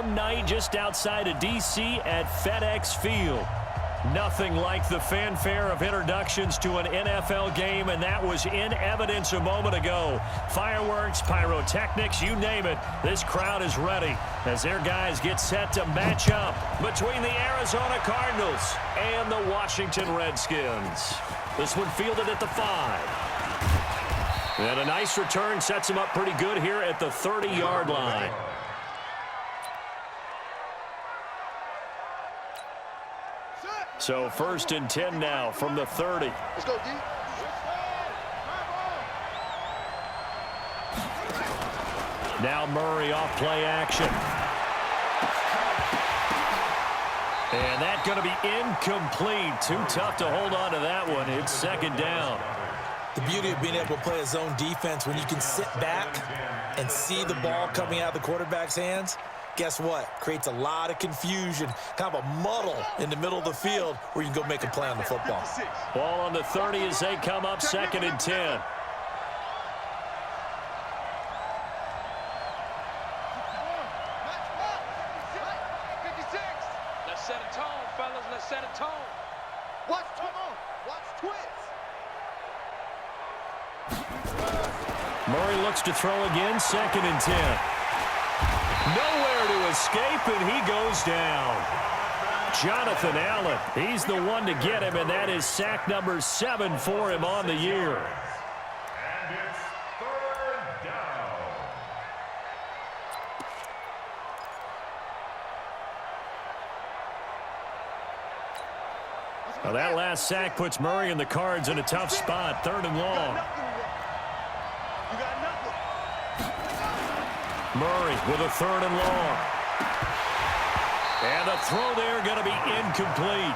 warm night just outside of D.C. at FedEx Field. Nothing like the fanfare of introductions to an NFL game, and that was in evidence a moment ago. Fireworks, pyrotechnics, you name it. This crowd is ready as their guys get set to match up between the Arizona Cardinals and the Washington Redskins. This one fielded at the 5. And a nice return sets him up pretty good here at the 30-yard line. So 1st and 10 now from the 30. Let's go, D. Now Murray off play action. And that's going to be incomplete. Too tough to hold on to that one. It's 2nd down. The beauty of being able to play a zone defense when you can sit back and see the ball coming out of the quarterback's hands, guess what? Creates a lot of confusion, kind of a muddle in the middle of the field where you can go make a play on the football. Ball on the 30 as they come up 2nd and 10. Let's set a tone, fellas. Let's set a tone. Watch twins. Murray looks to throw again, 2nd and 10. Nowhere to escape, and he goes down. Jonathan Allen, he's the one to get him, and that is sack number 7 for him on the year. And it's 3rd down. Now that last sack puts Murray and the Cards in a tough spot, 3rd and long. You got nothing. Murray with a 3rd and long. And the throw there going to be incomplete.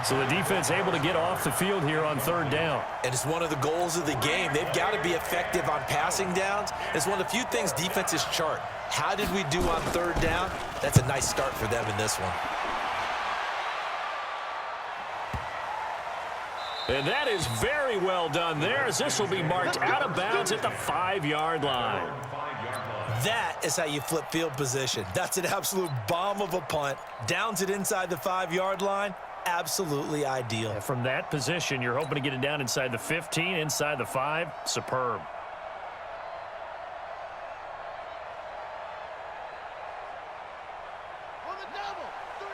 So the defense able to get off the field here on 3rd down. And it's one of the goals of the game. They've got to be effective on passing downs. It's one of the few things defenses chart. How did we do on 3rd down? That's a nice start for them in this one. And that is very well done there, as this will be marked out of bounds at the 5-yard line. That is how you flip field position. That's an absolute bomb of a punt. Downs it inside the 5-yard line. Absolutely ideal. And from that position, you're hoping to get it down inside the 15, inside the 5. Superb. On the double. 3.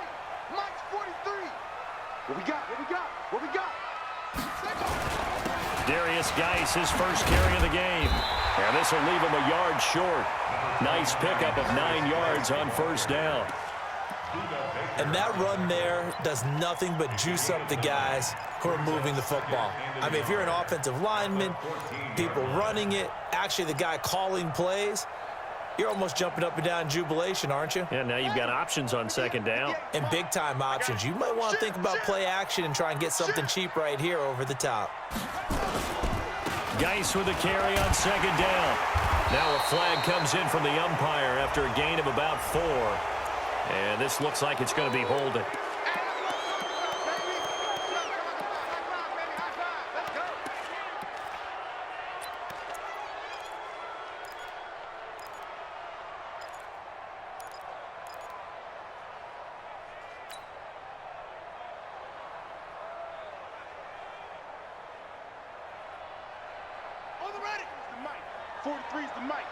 Mike's 43. What we got? What we got? What we got? Darius Geis, his first carry of the game. And this will leave him a yard short. Nice pickup of 9 yards on 1st down. And that run there does nothing but juice up the guys who are moving the football. I mean, if you're an offensive lineman, people running it, actually the guy calling plays, you're almost jumping up and down in jubilation, aren't you? Yeah, now you've got options on 2nd down. And big-time options. You might want to think about play action and try and get something cheap right here over the top. Geis with a carry on 2nd down. Now a flag comes in from the umpire after a gain of about 4. And this looks like it's going to be holding. On the ready. The mic. 43's the mic.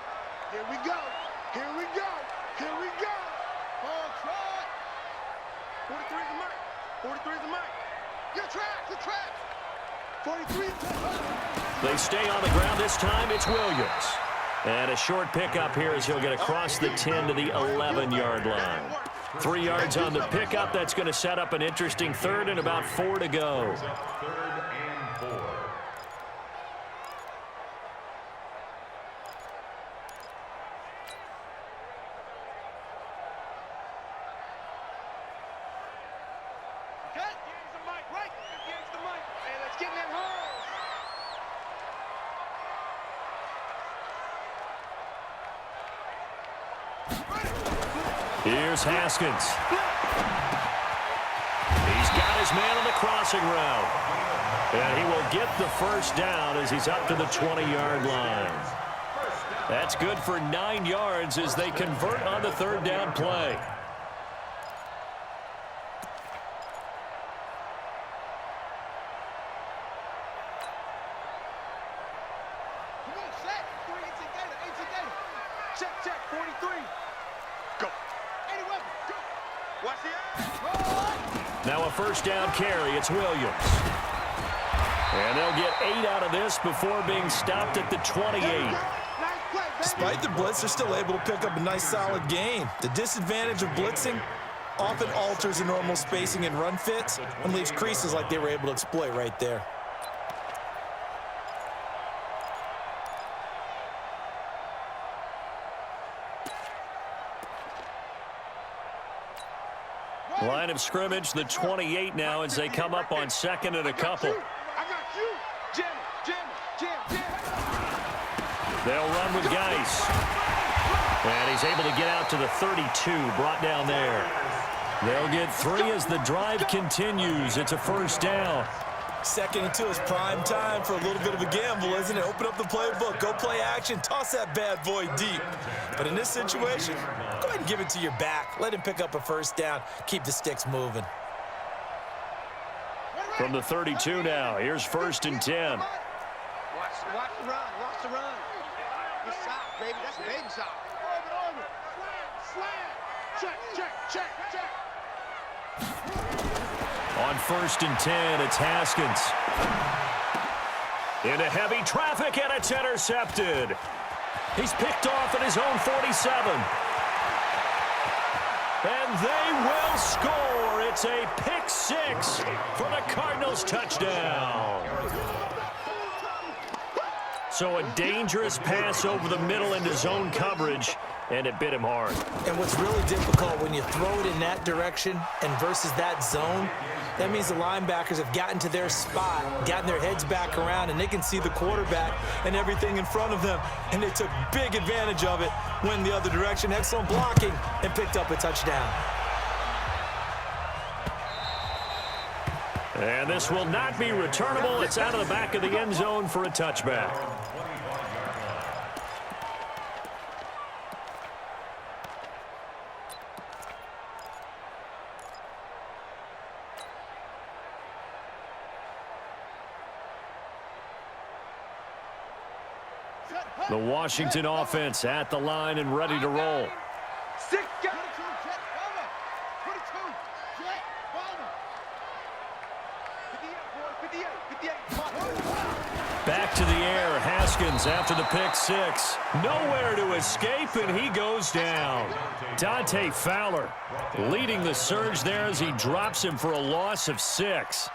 Here we go. Here we go. Here we go. On track. 43's the mic. 43's the mic. Your track. Your track. 43's They stay on the ground this time. It's Williams. And a short pickup here as he'll get across the 10 to the 11-yard line. 3 yards on the pickup. That's going to set up an interesting 3rd and about 4 to go. 3rd and 4. Here's Haskins. He's got his man on the crossing route. And he will get the 1st down as he's up to the 20-yard line. That's good for 9 yards as they convert on the 3rd down play. Watch the eye. Now a first down carry. It's Williams. And they'll get 8 out of this before being stopped at the 28. Despite the blitz, they're still able to pick up a nice, solid gain. The disadvantage of blitzing often alters the normal spacing and run fits and leaves creases like they were able to exploit right there. Line of scrimmage, the 28 now as they come up on second and a couple. I got you. Jim. They'll run with Geis. And he's able to get out to the 32, brought down there. They'll get 3 as the drive continues. It's a first down. 2nd and 2 is prime time for a little bit of a gamble, isn't it? Open up the playbook, go play action, toss that bad boy deep. But in this situation, go ahead and give it to your back. Let him pick up a first down. Keep the sticks moving. From the 32 now, here's 1st and 10. Watch the run. Watch the run. Good shot, baby. That's a baby shot. Orbit. Slam. Check. On 1st and 10, it's Haskins. Into heavy traffic, and it's intercepted. He's picked off at his own 47. And they will score. It's a pick 6 for the Cardinals touchdown. So a dangerous pass over the middle into zone coverage, and it bit him hard. And what's really difficult when you throw it in that direction and versus that zone, that means the linebackers have gotten to their spot, gotten their heads back around, and they can see the quarterback and everything in front of them. And they took big advantage of it, went the other direction, excellent blocking, and picked up a touchdown. And this will not be returnable. It's out of the back of the end zone for a touchback. The Washington offense at the line and ready to roll. Back to the air, Haskins after the pick 6. Nowhere to escape, and he goes down. Dante Fowler leading the surge there as he drops him for a loss of 6.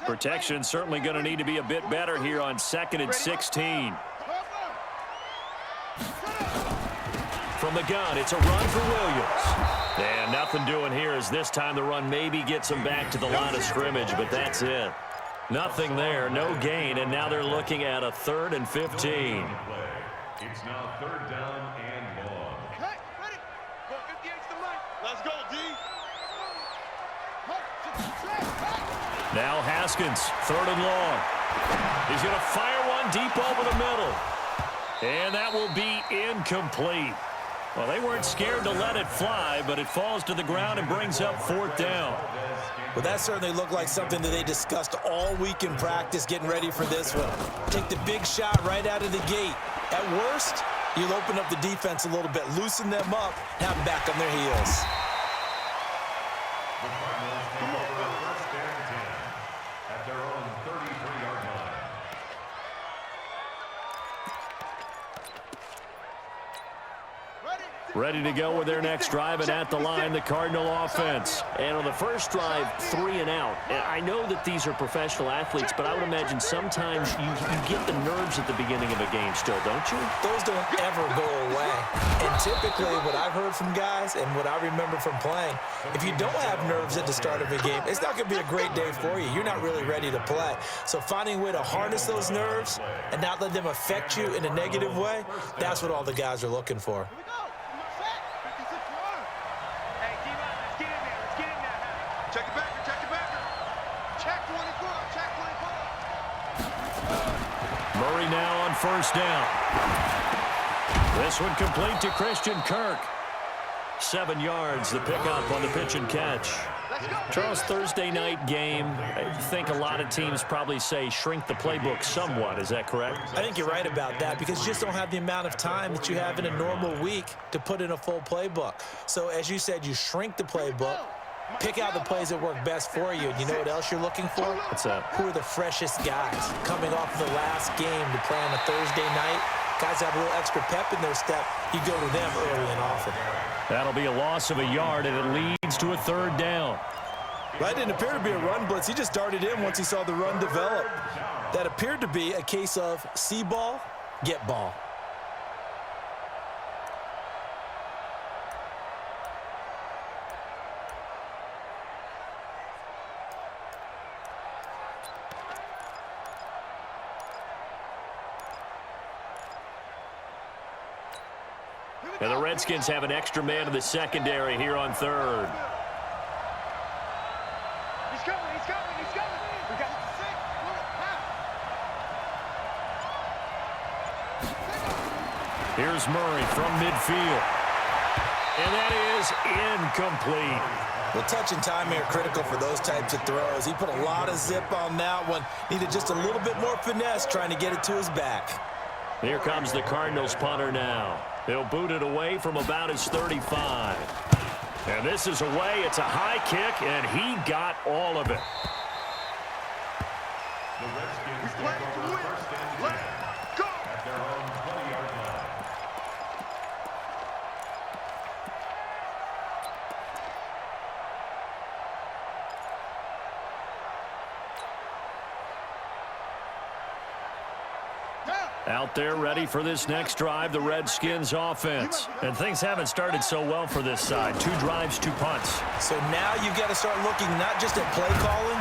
Protection certainly going to need to be a bit better here on 2nd and 16. From the gun, it's a run for Williams. And nothing doing here as this time the run maybe gets him back to the line of scrimmage, but that's it. Nothing there, no gain, and now they're looking at a 3rd and 15. It's now 3rd down and long. Hey, ready? Go 58's the mic. Let's go, D. Now Haskins, 3rd and long. He's going to fire one deep over the middle. And that will be incomplete. Well, they weren't scared to let it fly, but it falls to the ground and brings up 4th down. Well, that certainly looked like something that they discussed all week in practice getting ready for this one. Take the big shot right out of the gate. At worst, you'll open up the defense a little bit, loosen them up, have them back on their heels. The Cardinals come up with 1st and 10 at their own 33-yard line. Ready to go with their next drive, and at the line, the Cardinal offense. And on the first drive, 3 and out. And I know that these are professional athletes, but I would imagine sometimes you get the nerves at the beginning of a game still, don't you? Those don't ever go away. And typically what I've heard from guys and what I remember from playing, if you don't have nerves at the start of a game, it's not going to be a great day for you. You're not really ready to play. So finding a way to harness those nerves and not let them affect you in a negative way, that's what all the guys are looking for. Check it back. Check 24. Murray now on 1st down. This one complete to Christian Kirk. 7 yards, the pickup on the pitch and catch. Charles, Thursday night game, I think a lot of teams probably say shrink the playbook somewhat. Is that correct? I think you're right about that because you just don't have the amount of time that you have in a normal week to put in a full playbook. So as you said, you shrink the playbook, pick out the plays that work best for you. And you know what else you're looking for? What's that? Who are the freshest guys coming off the last game to play on a Thursday night? Guys have a little extra pep in their step. You go to them early and often. That'll be a loss of a yard, and it leads to a third down. That didn't appear to be a run blitz. He just darted in once he saw the run develop. That appeared to be a case of see ball, get ball. And the Redskins have an extra man in the secondary here on third. He's coming, he's coming, he's coming. We got 6. Here's Murray from midfield. And that is incomplete. Well, touch and timing are critical for those types of throws. He put a lot of zip on that one. Needed just a little bit more finesse trying to get it to his back. Here comes the Cardinals punter now. He'll boot it away from about his 35. And this is away. It's a high kick, and he got all of it. The Redskins Play take to over win. first and 10 Let's go. at their own 20-yard line. Out there ready for this next drive, the Redskins offense. And things haven't started so well for this side. 2 drives, 2 punts. So now you've got to start looking not just at play calling,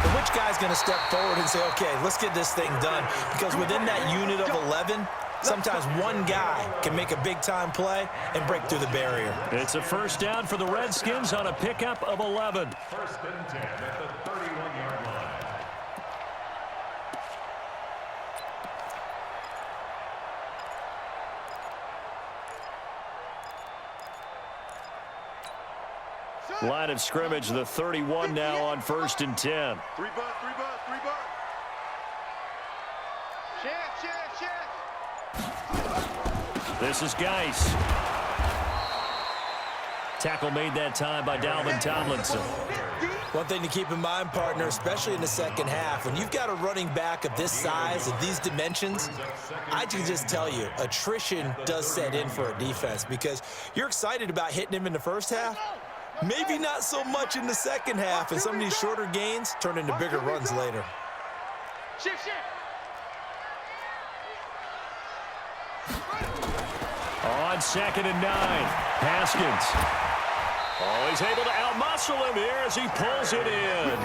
but which guy's going to step forward and say, okay, let's get this thing done. Because within that unit of 11, sometimes one guy can make a big-time play and break through the barrier. It's a first down for the Redskins on a pickup of 11. First and 10 at the 31-yard line. Line of scrimmage, the 31 now on first and 10. 3 bud, 3 bud, 3 bud. Check. This is Geis. Tackle made that time by Dalvin Tomlinson. One thing to keep in mind, partner, especially in the second half, when you've got a running back of this size, of these dimensions, I can just tell you, attrition does set in for a defense because you're excited about hitting him in the first half. Maybe not so much in the second half, and some of these shorter gains turn into bigger runs later. Shift. On 2nd and 9, Haskins. Oh, he's able to outmuscle him here as he pulls it in.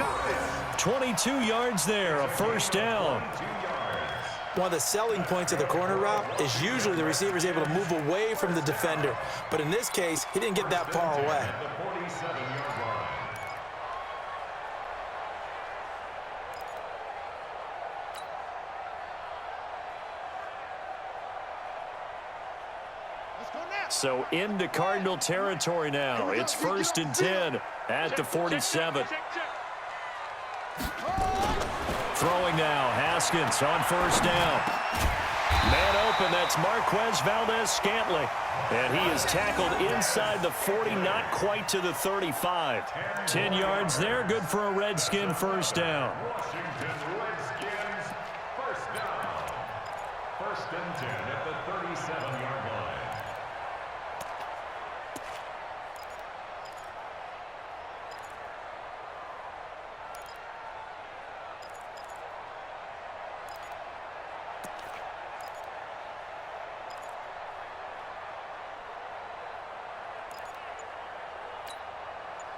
22 yards there, a first down. One of the selling points of the corner route is usually the receiver is able to move away from the defender. But in this case, he didn't get that far away. The 47-yard line. Let's go now. So into Cardinal territory now. It's first and 10 at the 47. Throwing now, Haskins on first down. Man open, that's Marquez Valdez-Scantling. And he is tackled inside the 40, not quite to the 35. 10 yards there, good for a Redskin first down. Washington Redskins, first down. First and 10 at the 37-yard line.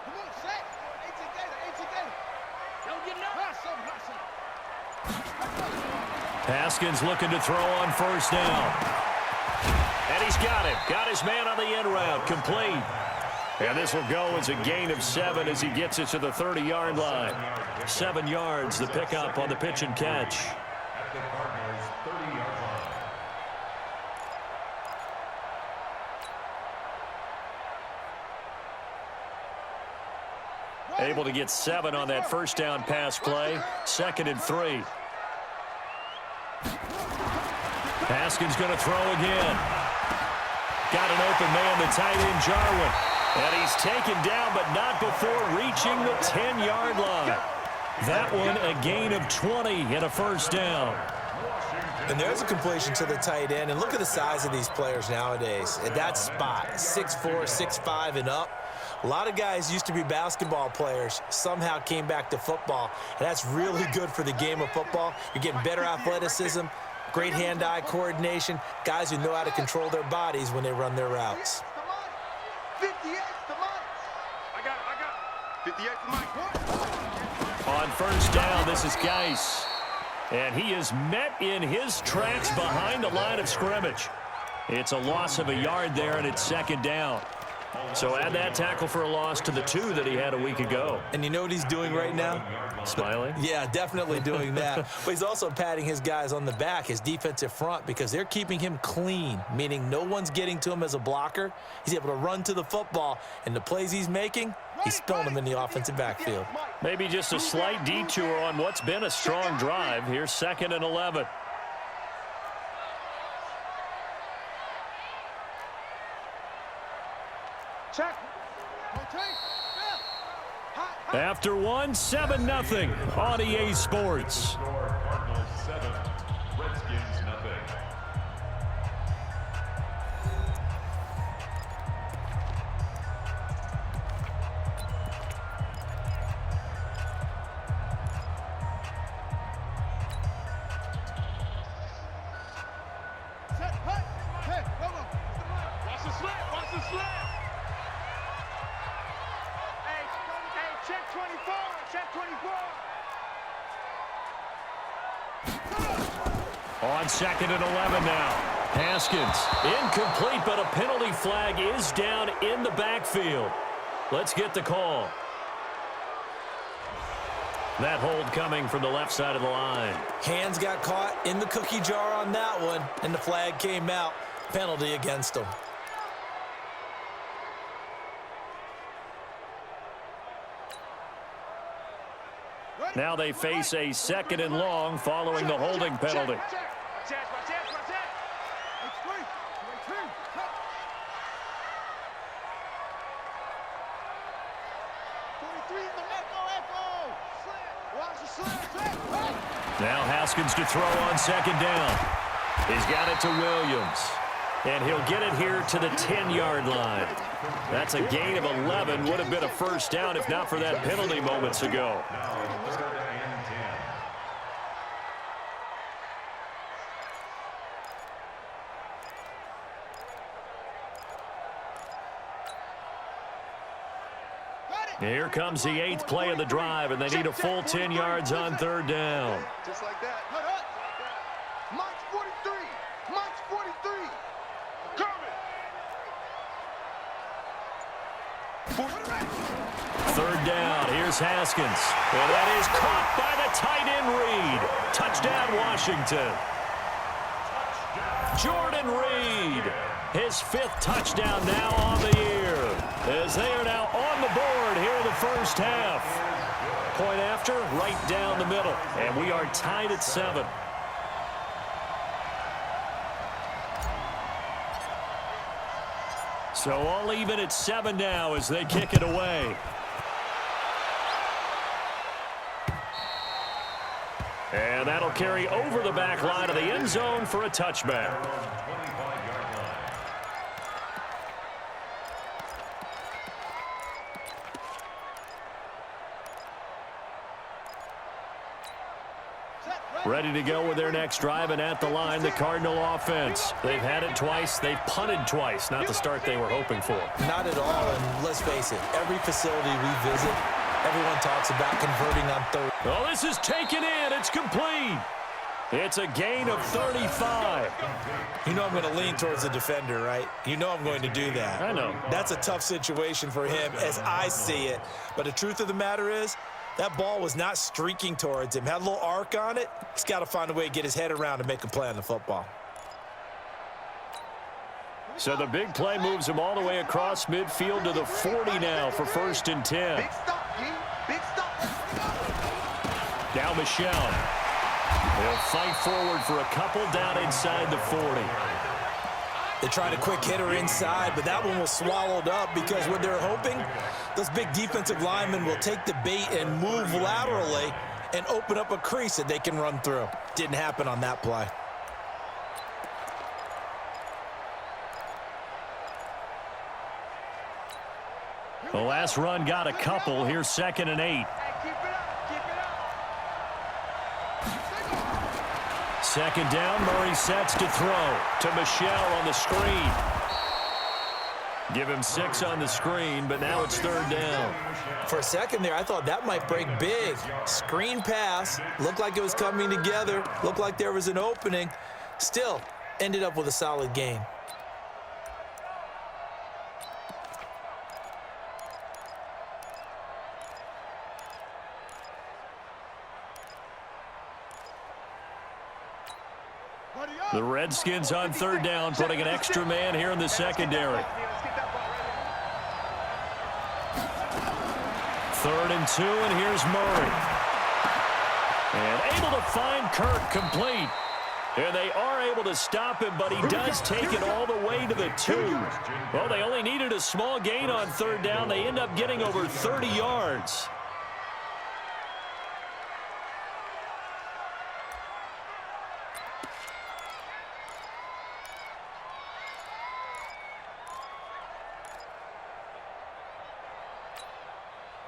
Come on, set. 18 Gator. Don't get no. Haskins looking to throw on first down. And he's got him. Got his man on the end route. Complete. And this will go as a gain of 7 as he gets it to the 30-yard line. 7 yards, the pickup on the pitch and catch. At the Cardinals' 30-yard line. Able to get 7 on that first down pass play. 2nd and 3. Haskins going to throw again. Got an open man, the tight end, Jarwin. And he's taken down, but not before reaching the 10-yard line. That one a gain of 20 and a first down. And there's a completion to the tight end. And look at the size of these players nowadays. At that spot, 6'4", 6'5", and up. A lot of guys used to be basketball players, somehow came back to football. And that's really good for the game of football. You're getting better athleticism, great hand-eye coordination, guys who know how to control their bodies when they run their routes. 58 to Mike. I got it. 58 to Mike. On first down, this is Geis. And he is met in his tracks behind the line of scrimmage. It's a loss of a yard there, and it's 2nd down. So add that tackle for a loss to the 2 that he had a week ago. And you know what he's doing right now? Smiling? Yeah, definitely doing that. But he's also patting his guys on the back, his defensive front, because they're keeping him clean, meaning no one's getting to him as a blocker. He's able to run to the football, and the plays he's making, he's spilling them in the offensive backfield. Maybe just a slight detour on what's been a strong drive. Here's 2nd and 11. Check. After one, 7-0 on EA Sports. Cardinals 7, Redskins nothing. Watch the slip. Watch the slip. Hey, check 24. Check 24. On 2nd and 11 now. Haskins, incomplete, but a penalty flag is down in the backfield. Let's get the call. That hold coming from the left side of the line. Hands got caught in the cookie jar on that one, and the flag came out. Penalty against him. Now they face a 2nd and long following the holding penalty. Now Haskins to throw on 2nd down. He's got it to Williams. And he'll get it here to the 10-yard line. That's a gain of 11. Would have been a first down if not for that penalty moments ago. Here comes the 8th play of the drive, and they need a full 10 yards on 3rd down. Just like that. Mike's 43. Mike's 43. Coming. 3rd down. Here's Haskins. And that is caught by the tight end Reed. Touchdown, Washington. Jordan Reed. His 5th touchdown now on the year. As they are now on the board here in the first half. Point after, right down the middle. And we are tied at 7. So all even at 7 now as they kick it away. And that'll carry over the back line of the end zone for a touchback. Ready to go with their next drive, and at the line, the Cardinal offense. They've had it twice. They've punted twice. Not the start they were hoping for. Not at all, and let's face it, every facility we visit, everyone talks about converting on 3rd. Oh, this is taken in. It's complete. It's a gain of 35. You know I'm going to lean towards the defender, right? You know I'm going to do that. I know. That's a tough situation for him as I see it. But the truth of the matter is, that ball was not streaking towards him. Had a little arc on it. He's got to find a way to get his head around and make a play on the football. So the big play moves him all the way across midfield to the 40 now for 1st and 10. Big stop, G. Now Michelle. They'll fight forward for a couple down inside the 40. They tried a quick hitter inside, but that one was swallowed up because what they're hoping, those big defensive linemen will take the bait and move laterally and open up a crease that they can run through. Didn't happen on that play. The last run got a couple. Here's 2nd and 8. Second down, Murray sets to throw to Michelle on the screen. Give him 6 on the screen, but now it's 3rd down. For a second there, I thought that might break big. Screen pass, looked like it was coming together, looked like there was an opening. Still, ended up with a solid gain. The Redskins on 3rd down, putting an extra man here in the secondary. 3rd and 2, and here's Murray. And able to find Kirk complete. And they are able to stop him, but he does take it all the way to the 2. Well, they only needed a small gain on 3rd down. They end up getting over 30 yards.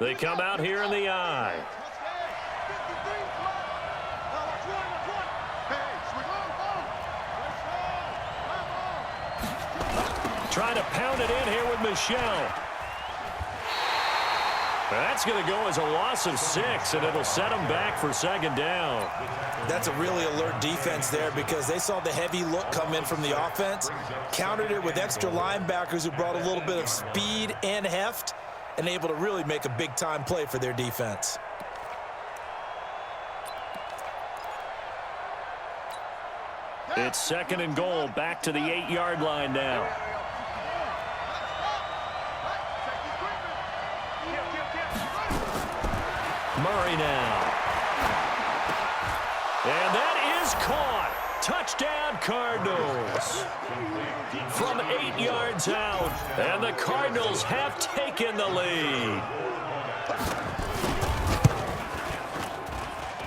They come out here in the eye. Trying to pound it in here with Michelle. That's going to go as a loss of 6, and it'll set them back for 2nd down. That's a really alert defense there because they saw the heavy look come in from the offense, countered it with extra linebackers who brought a little bit of speed and heft, and able to really make a big-time play for their defense. It's 2nd and goal, back to the 8-yard line now. Murray now. And that is caught. Touchdown, Cardinals. From 8 yards out, and the Cardinals have taken the lead.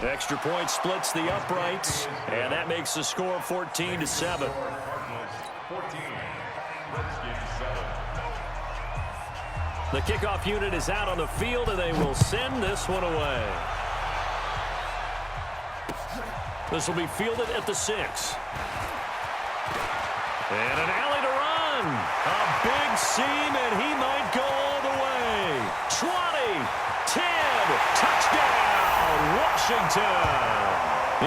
Extra point splits the uprights, and that makes the score 14-7. The kickoff unit is out on the field, and they will send this one away. This will be fielded at the 6. And an alley to run. A big seam, and he might go all the way. 20, 10, touchdown, Washington.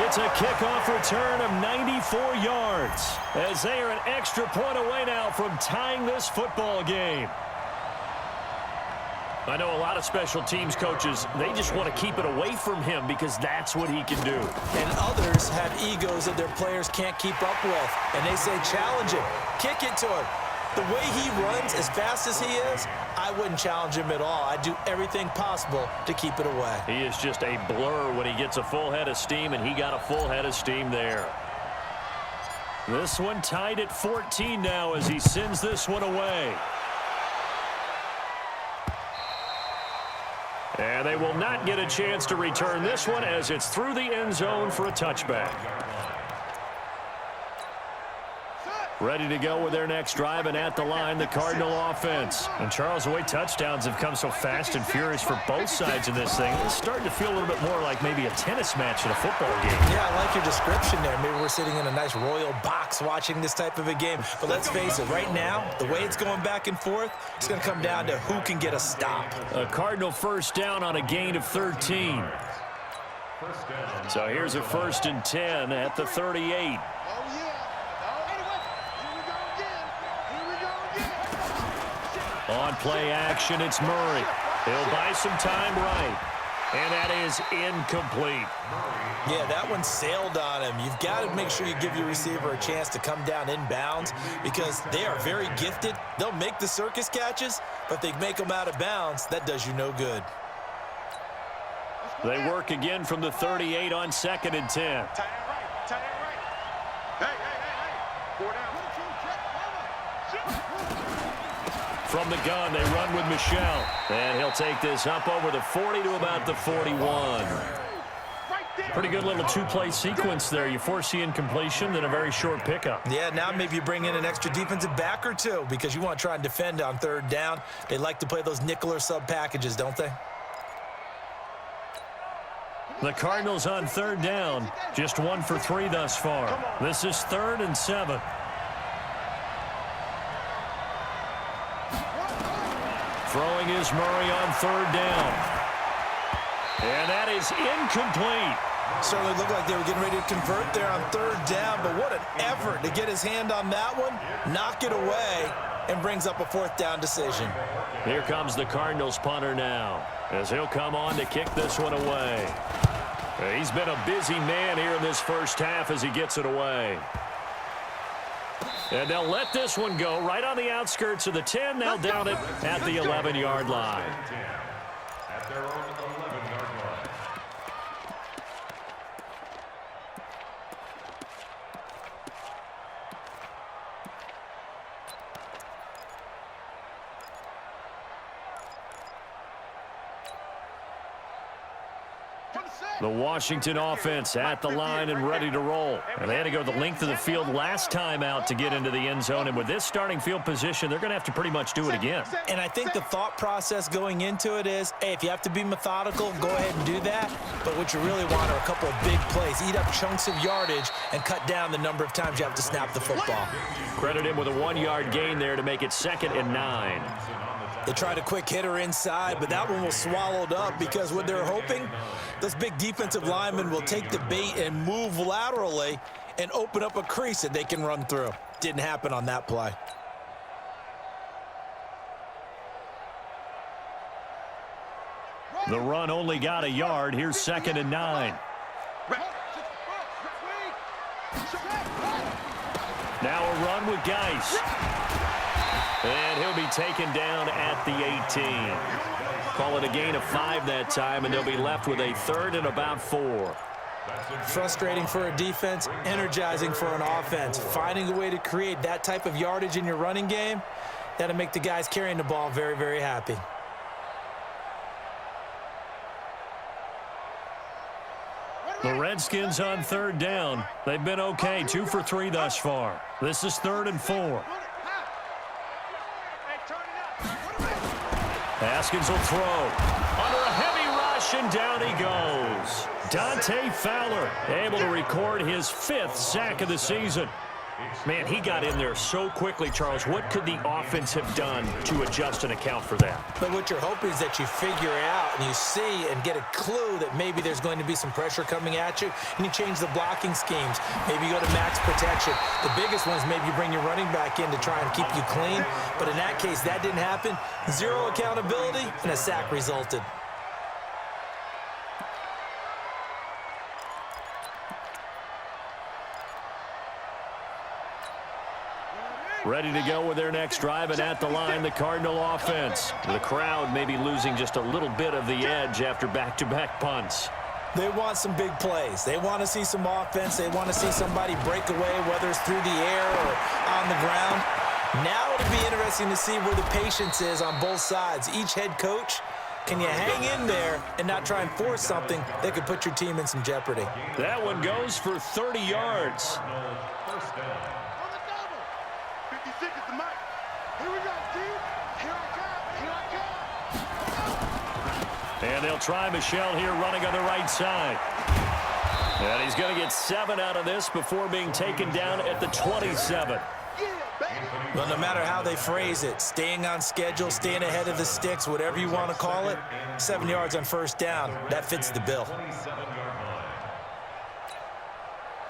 It's a kickoff return of 94 yards, as they are an extra point away now from tying this football game. I know a lot of special teams coaches, they just want to keep it away from him because that's what he can do. And others have egos that their players can't keep up with. And they say, challenge him, kick it to him. The way he runs as fast as he is, I wouldn't challenge him at all. I'd do everything possible to keep it away. He is just a blur when he gets a full head of steam, and he got a full head of steam there. This one tied at 14 now as he sends this one away. And they will not get a chance to return this one as it's through the end zone for a touchback. Ready to go with their next drive, and at the line, the Cardinal offense. And Charles, the way touchdowns have come so fast and furious for both sides in this thing, it's starting to feel a little bit more like maybe a tennis match in a football game. Yeah, I like your description there. Maybe we're sitting in a nice royal box watching this type of a game. But let's face it, right now, the way it's going back and forth, it's going to come down to who can get a stop. A Cardinal first down on a gain of 13. So here's a 1st and 10 at the 38. On play action, it's Murray. He'll buy some time right. And that is incomplete. Yeah, that one sailed on him. You've got to make sure you give your receiver a chance to come down inbounds because they are very gifted. They'll make the circus catches, but if they make them out of bounds, that does you no good. They work again from the 38 on 2nd and 10. Tie that right. Tie that right. Hey, hey, hey, hey. 4 down. From the gun, they run with Michel. And he'll take this up over the 40 to about the 41. Pretty good little two-play sequence there. You force the incompletion, then a very short pickup. Yeah, now maybe you bring in an extra defensive back or two because you want to try and defend on 3rd down. They like to play those nickel or sub packages, don't they? The Cardinals on 3rd down, just 1 for 3 thus far. This is 3rd and 7. Throwing is Murray on 3rd down. And that is incomplete. Certainly looked like they were getting ready to convert there on 3rd down, but what an effort to get his hand on that one, knock it away, and brings up a 4th down decision. Here comes the Cardinals punter now, as he'll come on to kick this one away. He's been a busy man here in this first half as he gets it away. And they'll let this one go right on the outskirts of the 10. They'll down it at the 11-yard line. At their own 11-yard line. The Washington offense at the line and ready to roll. And they had to go the length of the field last time out to get into the end zone. And with this starting field position, they're going to have to pretty much do it again. And I think the thought process going into it is, hey, if you have to be methodical, go ahead and do that. But what you really want are a couple of big plays. Eat up chunks of yardage and cut down the number of times you have to snap the football. Credit him with a 1-yard gain there to make it 2nd and 9. They tried a quick hitter inside, but that one was swallowed up because what they're hoping, those big defensive linemen will take the bait and move laterally and open up a crease that they can run through. Didn't happen on that play. The run only got a yard. Here's 2nd and 9. Now a run with Geis. And he'll be taken down at the 18. Call it a gain of 5 that time, and they'll be left with a 3rd and about 4. Frustrating for a defense, energizing for an offense. Finding a way to create that type of yardage in your running game, that'll make the guys carrying the ball very, very happy. The Redskins on 3rd down. They've been okay, 2 for 3 thus far. This is 3rd and 4. Haskins will throw. Under a heavy rush, and down he goes. Dante Fowler able to record his 5th sack of the season. Man, he got in there so quickly, Charles. What could the offense have done to adjust and account for that? But what you're hoping is that you figure it out and you see and get a clue that maybe there's going to be some pressure coming at you, and you change the blocking schemes. Maybe you go to max protection. The biggest one is maybe you bring your running back in to try and keep you clean. But in that case, that didn't happen. 0 accountability, and a sack resulted. Ready to go with their next drive, and at the line, the Cardinal offense. The crowd may be losing just a little bit of the edge after back-to-back punts. They want some big plays. They want to see some offense. They want to see somebody break away, whether it's through the air or on the ground. Now it'll be interesting to see where the patience is on both sides. Each head coach, can you hang in there and not try and force something that could put your team in some jeopardy? That one goes for 30 yards. First down. 56 is the mic. Here we go, Steve. Here I come. And they'll try Michel here running on the right side. And he's going to get 7 out of this before being taken down at the 27. Well, no matter how they phrase it, staying on schedule, staying ahead of the sticks, whatever you want to call it, 7 yards on first down, that fits the bill.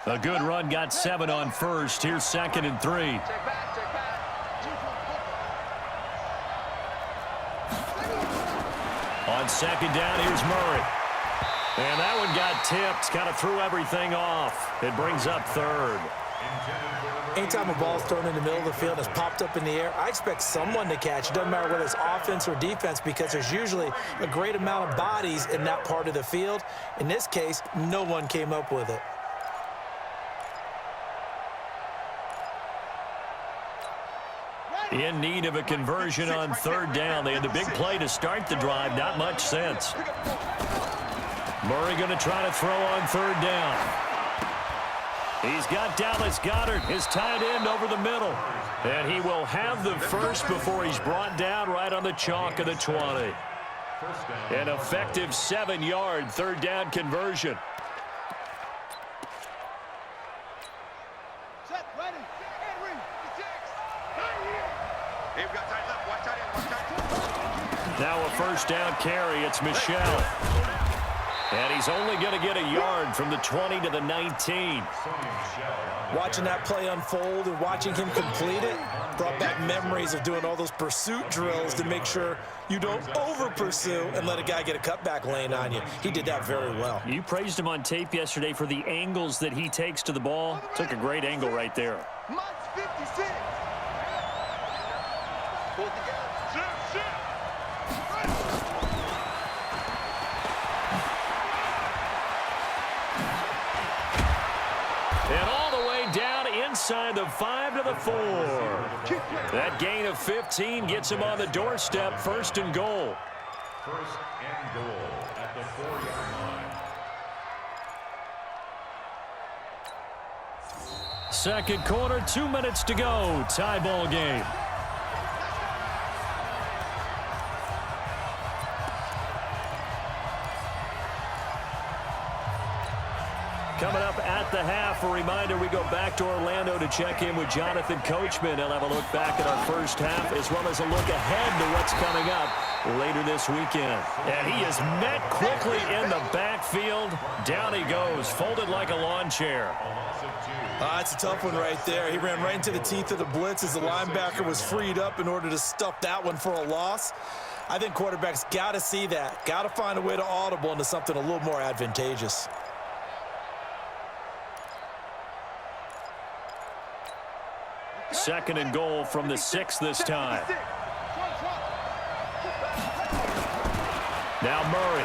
A good run got 7 on first. Here's 2nd and 3. On 2nd down, here's Murray. And that one got tipped, kind of threw everything off. It brings up 3rd. Anytime a ball's thrown in the middle of the field and it's popped up in the air, I expect someone to catch. It doesn't matter whether it's offense or defense, because there's usually a great amount of bodies in that part of the field. In this case, no one came up with it. In need of a conversion on third down. They had the big play to start the drive. Not much sense. Murray going to try to throw on third down. He's got Dallas Goedert, his tight end, over the middle. And he will have the first before he's brought down right on the chalk of the 20. An effective 7-yard third down conversion. Now a first down carry. It's Michel. And he's only going to get a yard from the 20 to the 19. Watching that play unfold and watching him complete it brought back memories of doing all those pursuit drills to make sure you don't over-pursue and let a guy get a cutback lane on you. He did that very well. You praised him on tape yesterday for the angles that he takes to the ball. Took a great angle right there. Mike's 56. Pull together. And all the way down inside the 5 to the 4. That gain of 15 gets him on the doorstep, first and goal. First and goal at the 4-yard line. Second quarter, 2 minutes to go. Tie ball game. Coming up at the half, a reminder, we go back to Orlando to check in with Jonathan Coachman. He'll have a look back at our first half, as well as a look ahead to what's coming up later this weekend. And he is met quickly in the backfield. Down he goes, folded like a lawn chair. That's a tough one right there. He ran right into the teeth of the blitz as the linebacker was freed up in order to stuff that one for a loss. I think quarterbacks got to see that. Got to find a way to audible into something a little more advantageous. Second and goal from the 6 this time. Now Murray.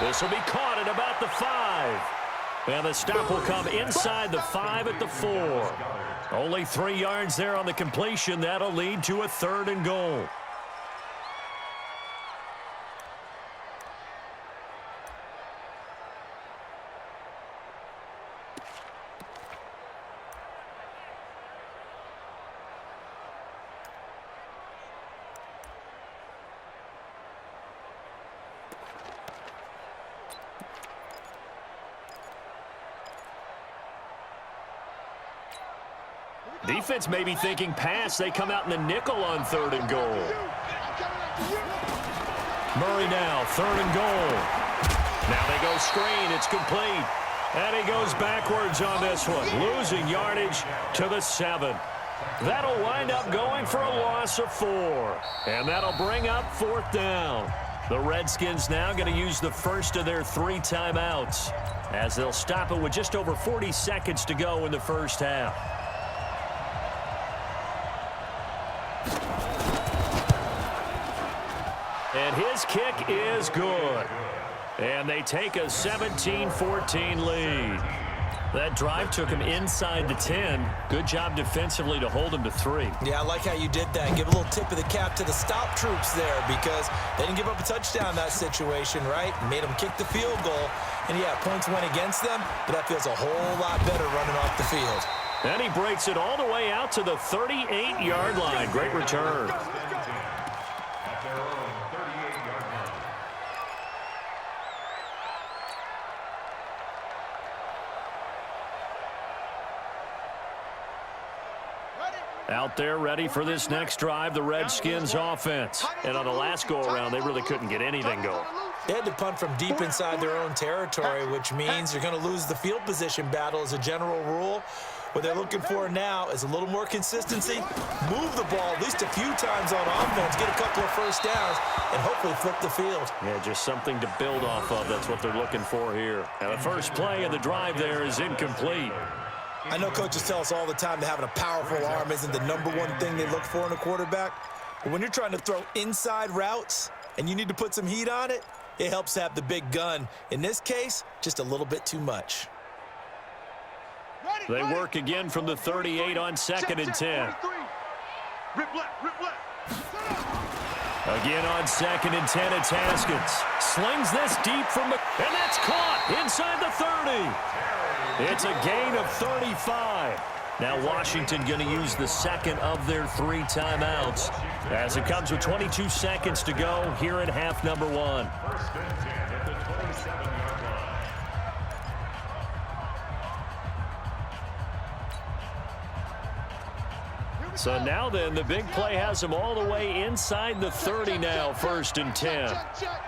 This will be caught at about the 5. And the stop will come inside the 5 at the 4. Only 3 yards there on the completion. That'll lead to a third and goal. Defense may be thinking pass. They come out in the nickel on third and goal. Murray now, third and goal. Now they go screen. It's complete. And he goes backwards on this one, losing yardage to the 7. That'll wind up going for a loss of 4. And that'll bring up fourth down. The Redskins now going to use the first of their 3 timeouts, as they'll stop it with just over 40 seconds to go in the first half. And his kick is good. And they take a 17-14 lead. That drive took him inside the 10. Good job defensively to hold him to 3. Yeah, I like how you did that. Give a little tip of the cap to the stop troops there, because they didn't give up a touchdown in that situation, right? Made them kick the field goal. And, yeah, points went against them, but that feels a whole lot better running off the field. And he breaks it all the way out to the 38-yard line. Great return. Out there ready for this next drive, the Redskins offense. And on the last go-around, they really couldn't get anything going. They had to punt from deep inside their own territory, which means you're going to lose the field position battle as a general rule. What they're looking for now is a little more consistency, move the ball at least a few times on offense, get a couple of first downs, and hopefully flip the field. Yeah, just something to build off of. That's what they're looking for here. And the first play of the drive there is incomplete. I know coaches tell us all the time that having a powerful arm isn't the #1 thing they look for in a quarterback. But when you're trying to throw inside routes and you need to put some heat on it, it helps to have the big gun. In this case, just a little bit too much. They work again from the 38 on 2nd and 10. Rip left, rip left. Again on 2nd and 10, it's Haskins. Slings this deep from the... And that's caught inside the 30. It's a gain of 35. Now Washington going to use the second of their 3 timeouts as it comes with 22 seconds to go here in half number 1. First and 10 at the 27-yard line. So now then, the big play has them all the way inside the 30 now, 1st and 10. Check, check.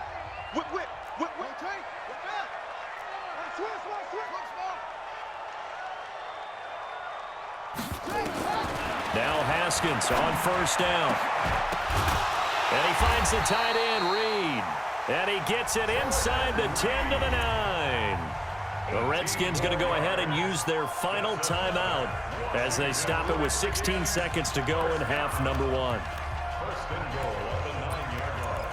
Whip, whip, whip, whip. Take. Whip back. Now Haskins on 1st down. And he finds the tight end, Reed. And he gets it inside the 10 to the 9. The Redskins going to go ahead and use their final timeout as they stop it with 16 seconds to go in half number 1. First and goal at the 9-yard line.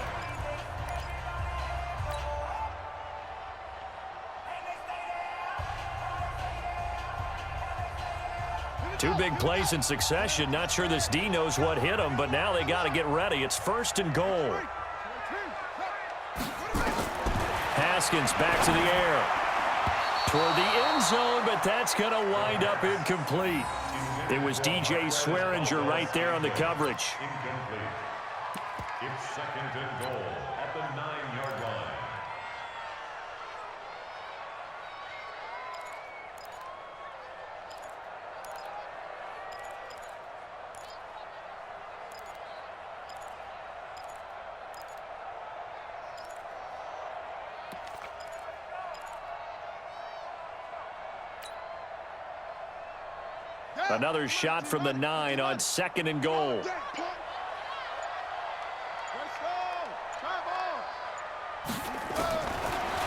2 big plays in succession. Not sure this D knows what hit him, but now they got to get ready. It's 1st and goal. Haskins back to the air. Toward the end zone, but that's going to wind up incomplete. It was DJ Swearinger right there on the coverage. Incomplete. It's 2nd and goal at the 9-yard line. Another shot from the 9 on 2nd and goal.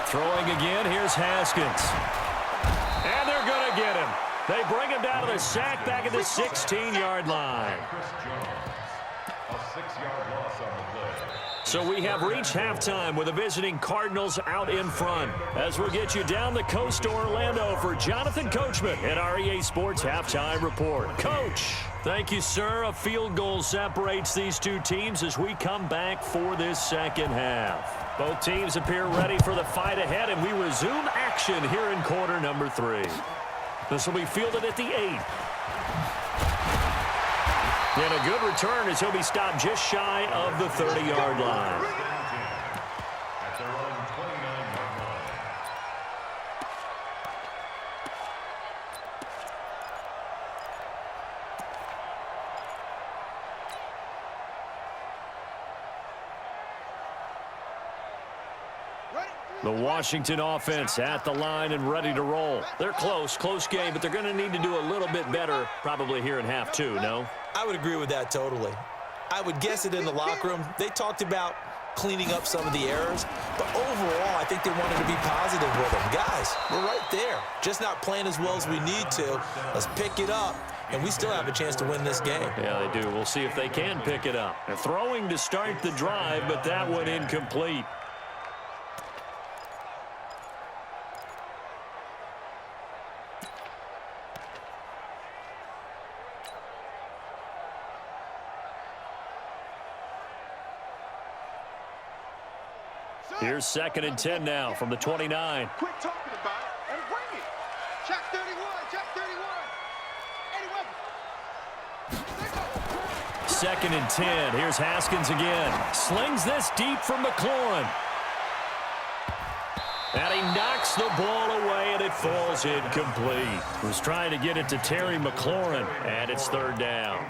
Throwing again, here's Haskins. And they're going to get him. They bring him down to the sack back at the 16-yard line. Chris Jones, a 6-yard loss on the play. So we have reached halftime with the visiting Cardinals out in front. As we'll get you down the coast to Orlando for Jonathan Coachman at our EA Sports Halftime Report. Coach, thank you, sir. A field goal separates these 2 teams as we come back for this second half. Both teams appear ready for the fight ahead, and we resume action here in quarter number 3. This will be fielded at the 8. And a good return as he'll be stopped just shy of the 30-yard line. At their own 29-yard line. The Washington offense at the line and ready to roll. They're close game, but they're going to need to do a little bit better probably here in half 2, no? I would agree with that totally. I would guess it in the locker room. They talked about cleaning up some of the errors, but overall, I think they wanted to be positive with them. Guys, we're right there. Just not playing as well as we need to. Let's pick it up, and we still have a chance to win this game. Yeah, they do. We'll see if they can pick it up. They're throwing to start the drive, but that one incomplete. Here's 2nd and 10 now from the 29. Quit talking about it and bring it. Check 31, check 31. 2nd and 10. Here's Haskins again. Slings this deep from McLaurin. And he knocks the ball away, and it falls incomplete. Was trying to get it to Terry McLaurin, and it's 3rd down.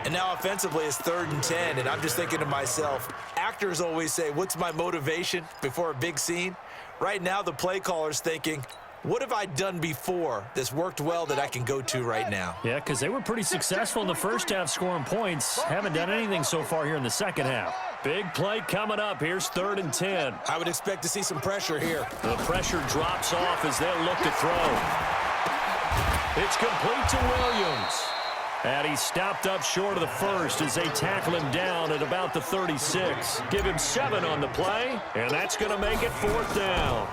And now offensively it's 3rd and 10, and I'm just thinking to myself, actors always say, what's my motivation before a big scene? Right now the play caller's thinking, what have I done before that's worked well that I can go to right now? Yeah, because they were pretty successful in the first half scoring points. Haven't done anything so far here in the second half. Big play coming up. Here's 3rd and 10. I would expect to see some pressure here. The pressure drops off as they'll look to throw. It's complete to Williams. And he stopped up short of the first as they tackle him down at about the 36. Give him 7 on the play, and that's going to make it 4th down.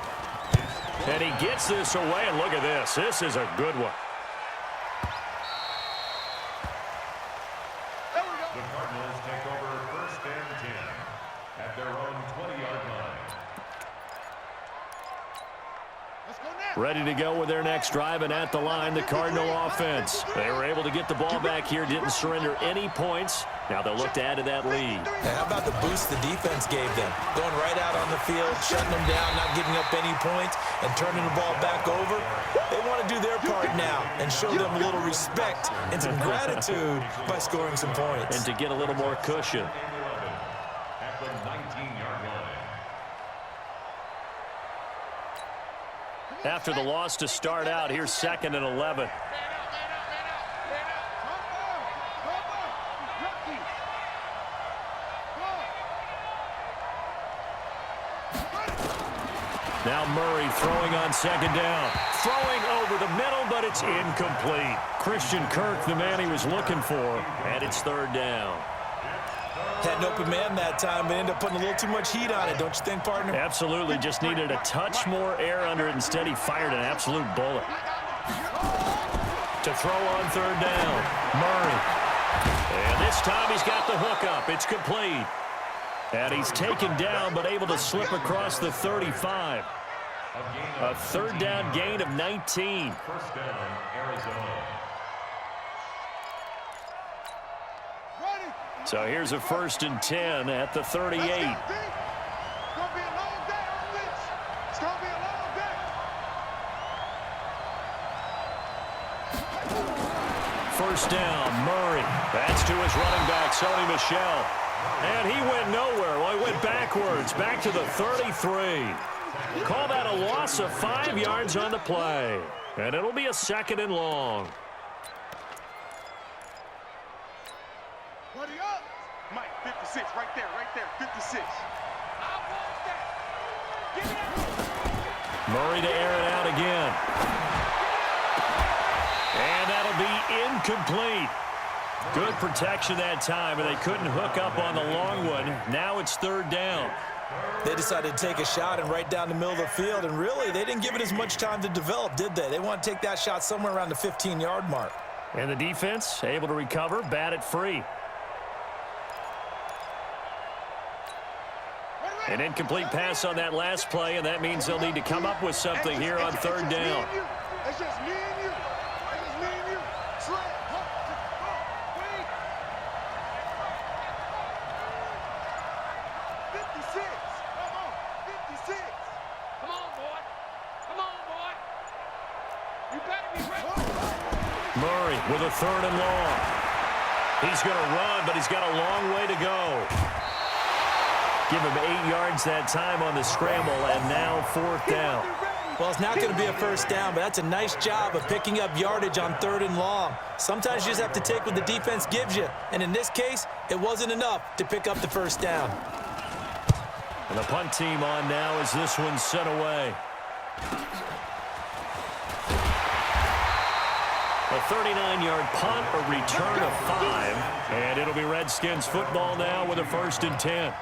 And he gets this away, and look at this. This is a good one. The Cardinals take over 1st and 10 at their own 20-yard line. Ready to go with their next drive, and at the line, the Cardinal offense. They were able to get the ball back here, didn't surrender any points. Now they'll look to add to that lead. Now, how about the boost the defense gave them? Going right out on the field, shutting them down, not giving up any points, and turning the ball back over. They want to do their part now and show them a little respect and some gratitude by scoring some points. And to get a little more cushion. At the 19-yard line. After the loss to start out, here's 2nd and 11. Now Murray throwing on 2nd down. Throwing over the middle, but it's incomplete. Christian Kirk, the man he was looking for, and it's 3rd down. Had an open man that time, but ended up putting a little too much heat on it, don't you think, partner? Absolutely. Just needed a touch more air under it. Instead, he fired an absolute bullet. To throw on 3rd down. Murray. And this time he's got the hook up. It's complete. And he's taken down, but able to slip across the 35. A 3rd down gain of 19. 1st down, Arizona. So here's a 1st and 10 at the 38. It's gonna be a long day, offense. It's gonna be a long day. 1st down, Murray. That's to his running back, Sony Michel. And he went nowhere. Well, he went backwards, back to the 33. Call that a loss of 5 yards on the play. And it'll be a 2nd and long. Buddy up. Mike, 56, right there, 56. Murray to air it out again. And that'll be incomplete. Good protection that time, and they couldn't hook up on the long one. Now it's 3rd down. They decided to take a shot and right down the middle of the field, and really, they didn't give it as much time to develop, did they? They want to take that shot somewhere around the 15-yard mark. And the defense able to recover, bat it free. An incomplete pass on that last play, and that means they'll need to come up with something here on 3rd down. It's just me and you. It's just me and you. Slap. Wait. 56. Come on. 56. Come on, boy. Come on, boy. You better be ready. Murray with a 3rd and long. He's going to run, but he's got a long way to go. Give him 8 yards that time on the scramble, and now 4th down. Well, it's not going to be a 1st down, but that's a nice job of picking up yardage on 3rd and long. Sometimes you just have to take what the defense gives you, and in this case, it wasn't enough to pick up the 1st down. And the punt team on now as this one's sent away. A 39-yard punt, a return of 5, and it'll be Redskins football now with a 1st and 10.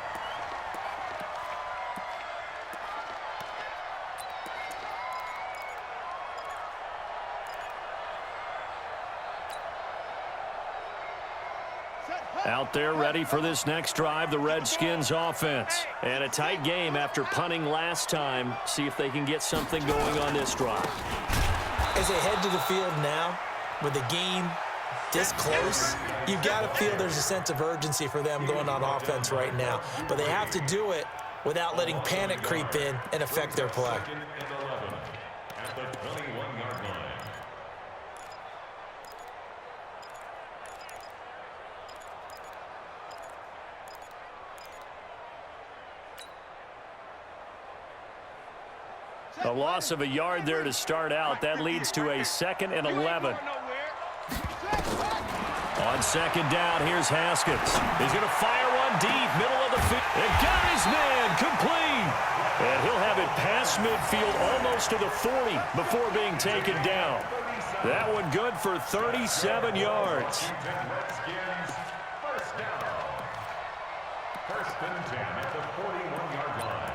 Out there ready for this next drive, the Redskins offense. And a tight game after punting last time. See if they can get something going on this drive. As they head to the field now, with the game this close, you've got to feel there's a sense of urgency for them going on offense right now. But they have to do it without letting panic creep in and affect their play. 2nd and 11 at the 21-yard line. A loss of a yard there to start out. That leads to a 2nd and 11. On 2nd down, here's Haskins. He's going to fire one deep, middle of the field. And got his man, complete. And he'll have it past midfield, almost to the 40, before being taken down. That one good for 37 yards. Redskins, first down. First and 10 at the 41-yard line.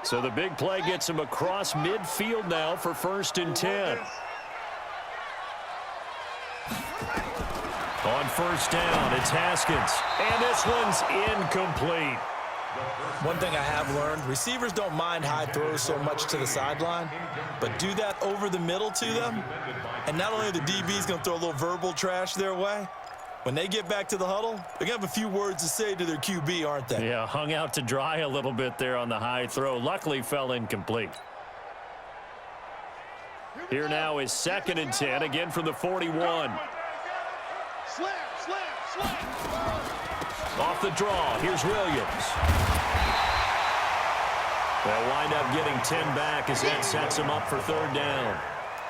So the big play gets him across midfield now for first and 10. On first down, it's Haskins. And this one's incomplete. One thing I have learned, receivers don't mind high throws so much to the sideline, but do that over the middle to them, and not only are the DBs going to throw a little verbal trash their way, when they get back to the huddle, they're going to have a few words to say to their QB, aren't they? Yeah, hung out to dry a little bit there on the high throw. Luckily fell incomplete. Here now is second and 10, again from the 41. Slam, slam, slam. Off the draw, here's Williams. They'll wind up getting 10 back as that sets them up for third down.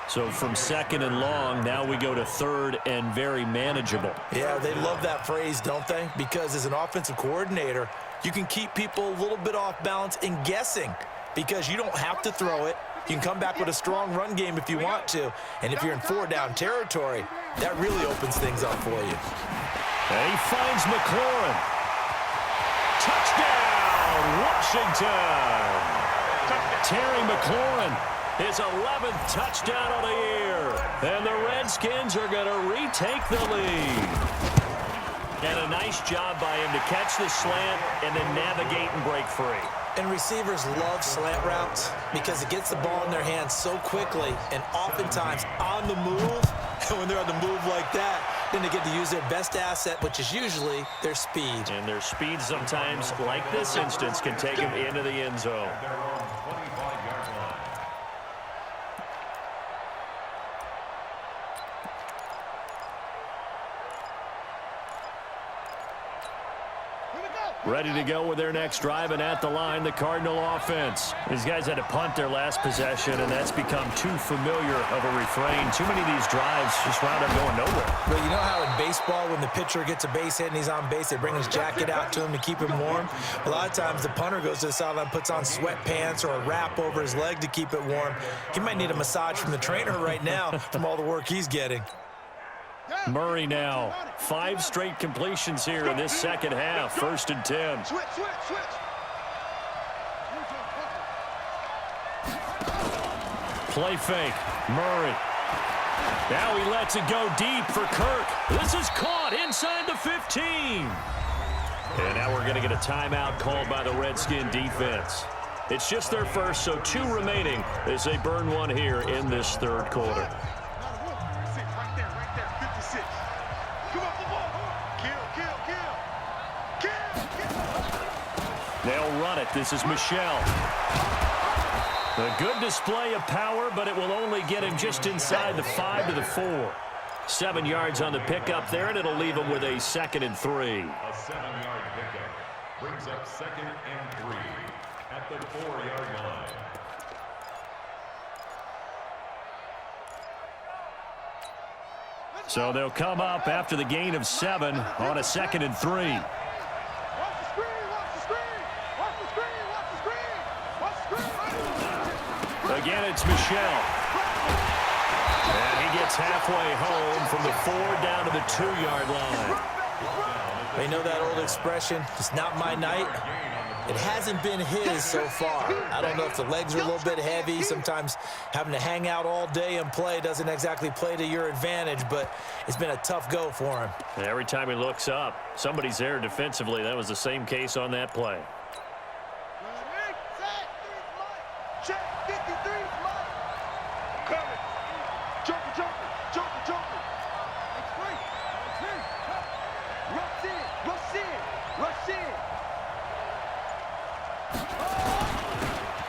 So from second and long, now we go to third and very manageable. Yeah, they love that phrase, don't they? Because as an offensive coordinator, you can keep people a little bit off balance and guessing because you don't have to throw it. You can come back with a strong run game if you want to. And if you're in four-down territory, that really opens things up for you. And he finds McLaurin. Touchdown, Washington. Terry McLaurin, his 11th touchdown of the year. And the Redskins are going to retake the lead. And a nice job by him to catch the slant and then navigate and break free. And receivers love slant routes because it gets the ball in their hands so quickly and oftentimes on the move. And when they're on the move like that, then they get to use their best asset, which is usually their speed. And their speed sometimes, like this instance, can take them into the end zone. Ready to go with their next drive, and at the line, the Cardinal offense. These guys had to punt their last possession, and that's become too familiar of a refrain. Too many of these drives just wound up going nowhere. Well, you know how in baseball, when the pitcher gets a base hit and he's on base, they bring his jacket out to him to keep him warm? A lot of times, the punter goes to the sideline, puts on sweatpants or a wrap over his leg to keep it warm. He might need a massage from the trainer right now from all the work he's getting. Murray now, 5 straight completions here in this second half. First and 10. Switch, switch, switch. Play fake. Murray. Now he lets it go deep for Kirk. This is caught inside the 15. And now we're going to get a timeout called by the Redskin defense. It's just their first, so 2 remaining as they burn one here in this third quarter. They'll run it. This is Michel. A good display of power, but it will only get him just inside the 5 to the 4. 7 yards on the pickup there, and it'll leave him with a second and 3. A 7-yard pickup brings up second and 3 at the 4-yard line. So they'll come up after the gain of 7 on a second and 3. Again, it's Michel. And he gets halfway home from the 4 down to the 2-yard line. They know that old expression, it's not my night. It hasn't been his so far. I don't know if the legs are a little bit heavy. Sometimes having to hang out all day and play doesn't exactly play to your advantage, but it's been a tough go for him. And every time he looks up, somebody's there defensively. That was the same case on that play. Check 53, Mike. Coming. Joker, Joker, Joker, Joker. Rush in, rush in, rush in.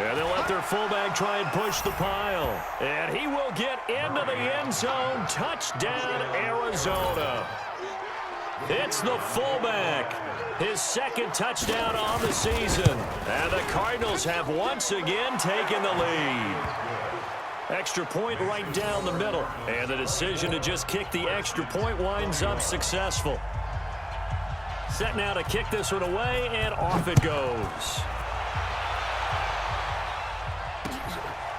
And they'll let their fullback try and push the pile. And he will get into the end zone. Touchdown, Arizona. It's the fullback. His second touchdown on the season. And the Cardinals have once again taken the lead. Extra point right down the middle. And the decision to just kick the extra point winds up successful. Set now to kick this one away, and off it goes.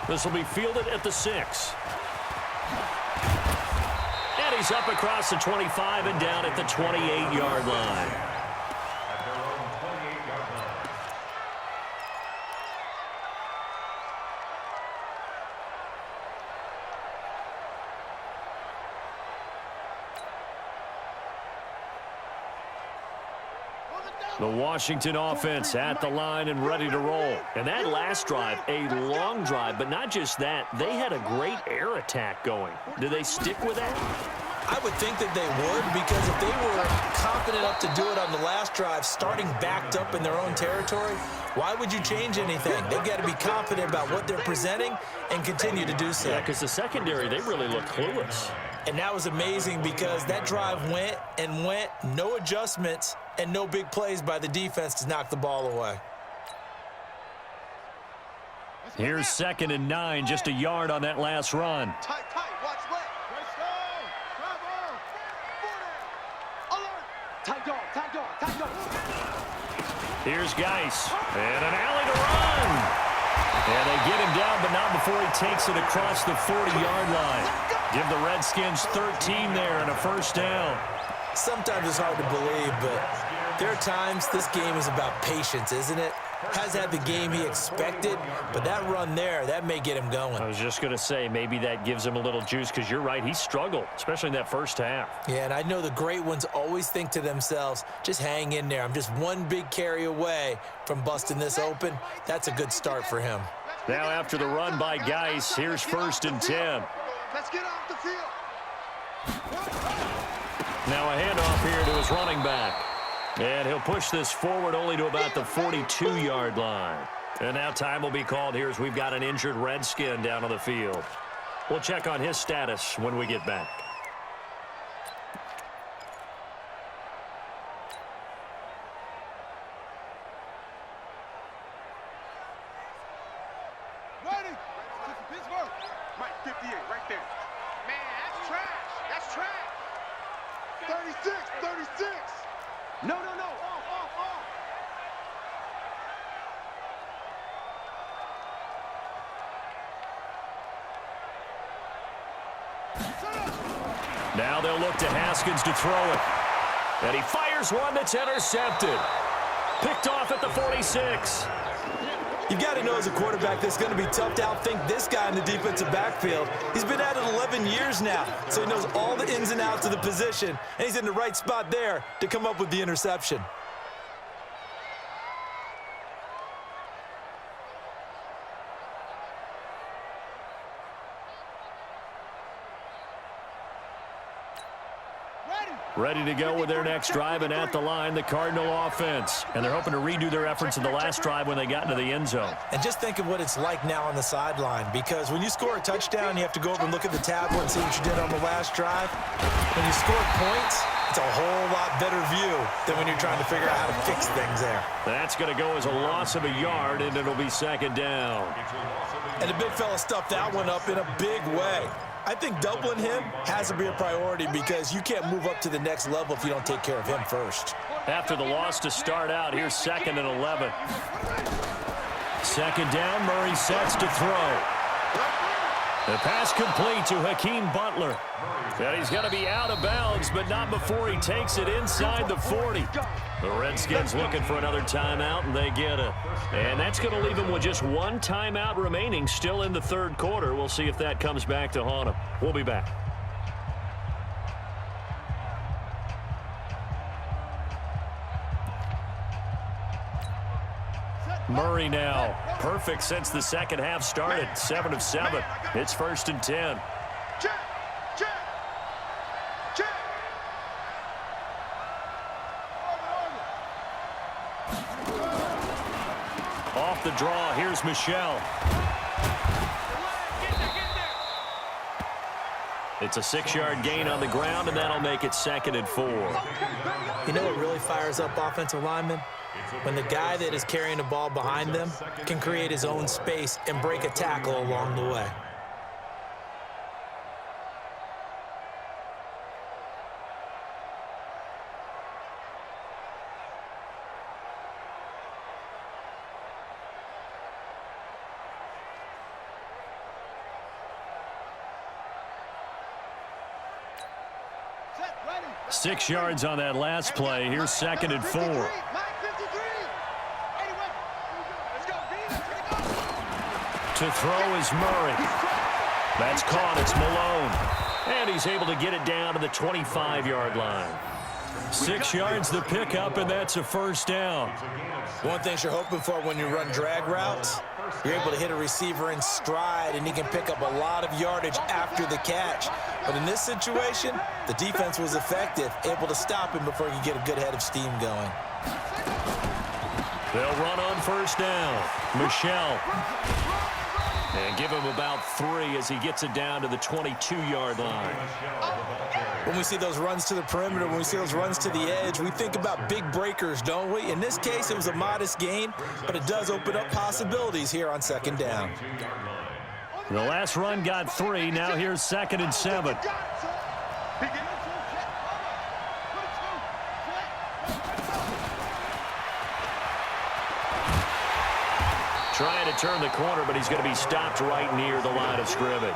This will be fielded at the 6. And he's up across the 25 and down at the 28-yard line. At their own 28-yard line. The Washington offense at the line and ready to roll. And that last drive, a long drive, but not just that. They had a great air attack going. Do they stick with that? I would think that they would, because if they were confident enough to do it on the last drive, starting backed up in their own territory, why would you change anything? They've got to be confident about what they're presenting and continue to do so. Yeah, because the secondary, they really look clueless. And that was amazing because that drive went and went, no adjustments, and no big plays by the defense to knock the ball away. Here's 2nd and 9, just a yard on that last run. Tight, watch left. Tight dog. Here's Geis, and an alley to run. And they get him down, but not before he takes it across the 40-yard line. Give the Redskins 13 there and a first down. Sometimes it's hard to believe, but there are times this game is about patience, isn't it? Has had the game he expected, but that run there, that may get him going. I was just going to say, maybe that gives him a little juice, because you're right, he struggled, especially in that first half. Yeah, and I know the great ones always think to themselves, just hang in there. I'm just one big carry away from busting this open. That's a good start for him. Now after the run by Geis, here's 1st and 10. Let's get off the field. Now a handoff here to his running back. And he'll push this forward only to about the 42-yard line. And now time will be called here as we've got an injured Redskin down on the field. We'll check on his status when we get back. Ready? Pittsburgh. Mike, 58, right there. Man, that's trash. That's trash. 36. No. Off. Now they'll look to Haskins to throw it. And he fires one that's intercepted. Picked off at the 46. You've got to know as a quarterback that's going to be tough to outthink this guy in the defensive backfield. He's been at it 11 years now, so he knows all the ins and outs of the position, and he's in the right spot there to come up with the interception. Ready to go with their next drive, and at the line, the Cardinal offense. And they're hoping to redo their efforts in the last drive when they got into the end zone. And just think of what it's like now on the sideline, because when you score a touchdown, you have to go over and look at the tablet and see what you did on the last drive. When you scored points, it's a whole lot better view than when you're trying to figure out how to fix things there. That's going to go as a loss of a yard, and it'll be 2nd down. And the big fella stuffed that one up in a big way. I think doubling him has to be a priority, because you can't move up to the next level if you don't take care of him first. After the loss to start out, here's 2nd and 11. 2nd down, Murray sets to throw. The pass complete to Hakeem Butler. And he's going to be out of bounds, but not before he takes it inside the 40. The Redskins looking for another timeout, and they get it. And that's going to leave them with just one timeout remaining still in the 3rd quarter. We'll see if that comes back to haunt them. We'll be back. Murray now. Perfect since the second half started. 7 of 7. It's 1st and 10. Check. Off the draw, here's Michelle. It's a 6-yard gain on the ground, and that'll make it 2nd and 4. You know what really fires up offensive linemen? When the guy that is carrying the ball behind them can create his own space and break a tackle along the way. 6 yards on that last play. Here's 2nd and 4. To throw is Murray. That's caught. It's Malone. And he's able to get it down to the 25-yard line. 6 yards the pickup, and that's a first down. One thing you're hoping for when you run drag routes, you're able to hit a receiver in stride, and he can pick up a lot of yardage after the catch. But in this situation, the defense was effective, able to stop him before he could get a good head of steam going. They'll run on first down. Michel. And give him about 3 as he gets it down to the 22-yard line. When we see those runs to the perimeter, when we see those runs to the edge, we think about big breakers, don't we? In this case, it was a modest gain, but it does open up possibilities here on 2nd down. The last run got 3. Now here's 2nd and 7. Trying to turn the corner, but he's going to be stopped right near the line of scrimmage.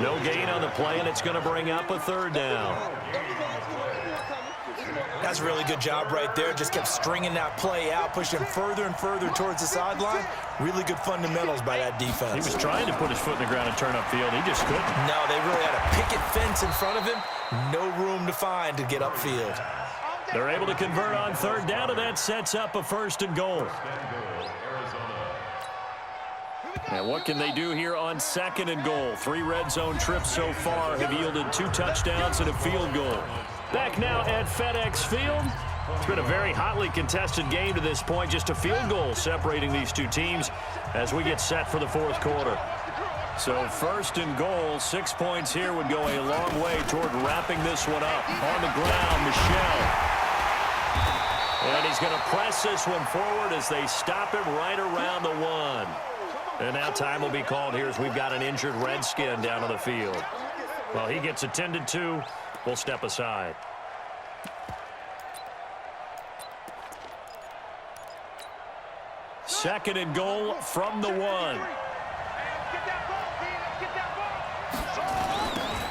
No gain on the play, and it's going to bring up a 3rd down. That's a really good job right there. Just kept stringing that play out, pushing him further and further towards the sideline. Really good fundamentals by that defense. He was trying to put his foot in the ground and turn upfield. He just couldn't. No, they really had a picket fence in front of him. No room to find to get upfield. They're able to convert on 3rd down, and that sets up a 1st and goal. And what can they do here on 2nd and goal? 3 red zone trips so far have yielded 2 touchdowns and a field goal. Back now at FedEx Field. It's been a very hotly contested game to this point. Just a field goal separating these two teams as we get set for the 4th quarter. So 1st and goal, 6 points here would go a long way toward wrapping this one up. On the ground, Michel. And he's going to press this one forward as they stop him right around the 1. And now time will be called here as we've got an injured Redskin down on the field. Well, he gets attended to. We'll step aside. Second and goal from the 1.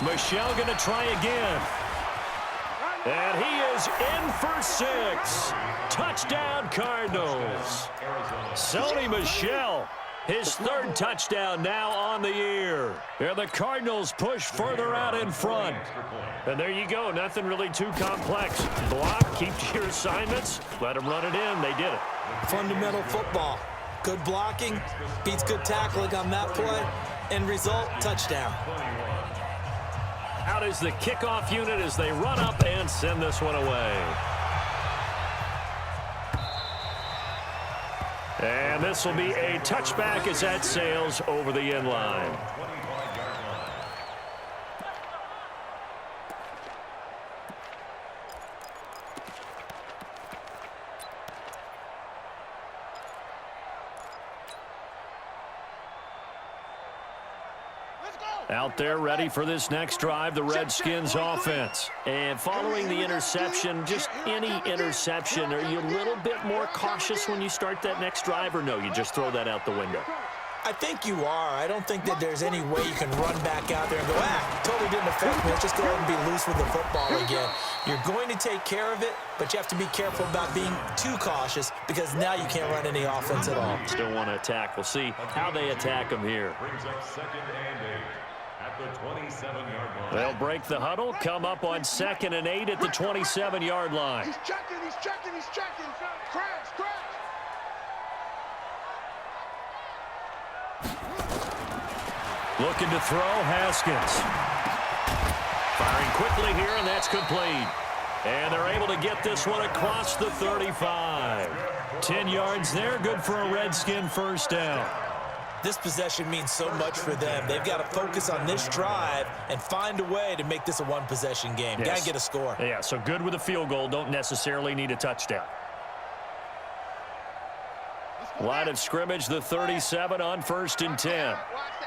Michel going to try again. And he is in for 6. Touchdown, Cardinals. Sony Michel. His 3rd touchdown now on the year. And the Cardinals push further out in front. And there you go. Nothing really too complex. Block, keep to your assignments, let them run it in. They did it. Fundamental football. Good blocking, beats good tackling on that play. End result, touchdown. Out is the kickoff unit as they run up and send this one away. And this will be a touchback as that sails over the end line. Out there ready for this next drive, the Redskins offense. And following the interception, just any interception, are you a little bit more cautious when you start that next drive, or no, you just throw that out the window? I think you are. I don't think that there's any way you can run back out there and go, totally didn't affect me. Let's just go ahead and be loose with the football again. You're going to take care of it, but you have to be careful about being too cautious because now you can't run any offense at all. Still want to attack. We'll see how they attack them here. Brings up 2nd and 8 at the 27-yard line. They'll break the huddle, come up on 2nd and 8 at the 27-yard line. He's checking, he's checking, he's checking. Crash, crash. Looking to throw, Haskins. Firing quickly here, and that's complete. And they're able to get this one across the 35. 10 yards there, good for a Redskin 1st down. This possession means so much for them. They've got to focus on this drive and find a way to make this a one-possession game. Yes. Got to get a score. Yeah, so good with a field goal. Don't necessarily need a touchdown. Line of scrimmage, the 37 on 1st and 10. Watch the